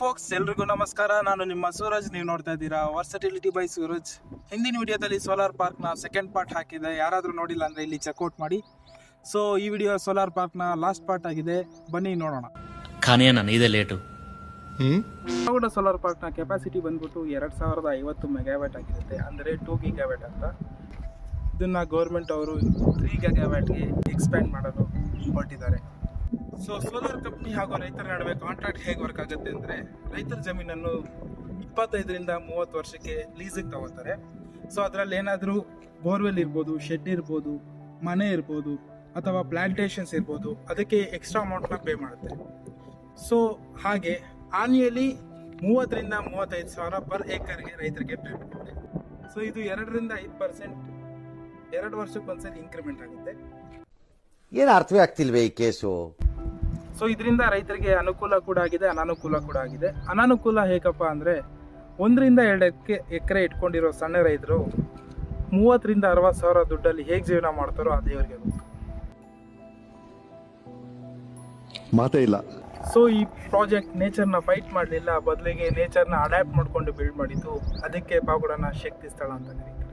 Forks, ಎಲ್ರಿಗೂ ನಮಸ್ಕಾರ. ನಾನು ನಿಮ್ಮ ಸೂರಜ್. ನೀವು ನೋಡ್ತಾ ಇದ್ದೀರಾ ವರ್ಸಟಿಲಿಟಿ ಬೈ ಸೂರಜ್. ಹಿಂದಿನ ವಿಡಿಯೋದಲ್ಲಿ ಸೋಲಾರ್ ಪಾರ್ಕ್ನ ಸೆಕೆಂಡ್ ಪಾರ್ಟ್ ಹಾಕಿದೆ. ಯಾರಾದರೂ ನೋಡಿಲ್ಲ ಅಂದರೆ ಇಲ್ಲಿ ಚೆಕ್ಔಟ್ ಮಾಡಿ. ಸೊ ಈ ವಿಡಿಯೋ ಸೋಲಾರ್ ಪಾರ್ಕ್ನ ಲಾಸ್ಟ್ ಪಾರ್ಟ್ ಆಗಿದೆ. ಬನ್ನಿ ನೋಡೋಣ. ಇದೇ ಲೇಟು. ಕೂಡ ಸೋಲಾರ್ ಪಾರ್ಕ್ನ ಕೆಪಾಸಿಟಿ ಬಂದ್ಬಿಟ್ಟು 2050 ಮೆಗಾವ್ಯಾಟ್ ಆಗಿರುತ್ತೆ, ಅಂದರೆ 2 ಗಿಗಾವ್ಯಾಟ್ ಅಂತ. ಇದನ್ನು ಗೌರ್ಮೆಂಟ್ ಅವರು 3 ಗಿಗಾವ್ಯಾಟ್ಗೆ ಎಕ್ಸ್ಪ್ಯಾಂಡ್ ಮಾಡಲು ಹೊರಟಿದ್ದಾರೆ. ಸೊ ಸೋಲಾರ್ ಕಂಪ್ನಿ ಹಾಗೂ ರೈತರ ನಡುವೆ ಕಾಂಟ್ರಾಕ್ಟ್ ಹೇಗೆ ವರ್ಕ್ ಆಗುತ್ತೆ ಅಂದರೆ, ರೈತರ ಜಮೀನನ್ನು 25ರಿಂದ 30 ವರ್ಷಕ್ಕೆ ಲೀಸಿಗೆ ತಗೋತಾರೆ. ಸೊ ಅದರಲ್ಲಿ ಏನಾದರೂ ಬೋರ್ವೆಲ್ ಇರ್ಬೋದು, ಶೆಡ್ ಇರ್ಬೋದು, ಮನೆ ಇರ್ಬೋದು, ಅಥವಾ ಪ್ಲಾಂಟೇಶನ್ಸ್ ಇರ್ಬೋದು, ಅದಕ್ಕೆ ಎಕ್ಸ್ಟ್ರಾ ಅಮೌಂಟ್ನ ಪೇ ಮಾಡುತ್ತೆ. ಸೊ ಹಾಗೆ ಆನ್ಯುಯಲಿ 30ರಿಂದ 35 ಸಾವಿರ ಪರ್ ಏಕರ್ಗೆ ರೈತರಿಗೆ ಪೇ ಮಾಡುತ್ತೆ. ಸೊ ಇದು 2ರಿಂದ 5% 2 ವರ್ಷಕ್ಕೆ ಒಂದ್ಸರಿ ಇಂಕ್ರಿಮೆಂಟ್ ಆಗುತ್ತೆ. ಏನು ಅರ್ಥವೇ ಆಗ್ತಿಲ್ವೇ ಈ ಕೇಸು? ಸೊ ಇದರಿಂದ ರೈತರಿಗೆ ಅನುಕೂಲ ಕೂಡ ಆಗಿದೆ, ಅನಾನುಕೂಲ ಕೂಡ ಆಗಿದೆ. ಅನಾನುಕೂಲ ಹೇಗಪ್ಪ ಅಂದರೆ, 1ರಿಂದ 2 ಎಕರೆ ಇಟ್ಕೊಂಡಿರೋ ಸಣ್ಣ ರೈತರು 30ರಿಂದ 60 ಸಾವಿರ ದುಡ್ಡಲ್ಲಿ ಹೇಗೆ ಜೀವನ ಮಾಡ್ತಾರೋ ಅದು ದೇವರಿಗೆ ಗೊತ್ತು. ಮಾತೇ ಇಲ್ಲ. ಸೊ ಈ ಪ್ರಾಜೆಕ್ಟ್ ನೇಚರ್ನ ಫೈಟ್ ಮಾಡಲಿಲ್ಲ, ಬದಲಿಗೆ ನೇಚರ್ನ ಅಡ್ಯಾಪ್ಟ್ ಮಾಡಿಕೊಂಡು ಬಿಲ್ಡ್ ಮಾಡಿದ್ದು. ಅದಕ್ಕೆ ಪಾವಗಡನ ಶಕ್ತಿ ಸ್ಥಳ ಅಂತ ಕರೀತಾರೆ.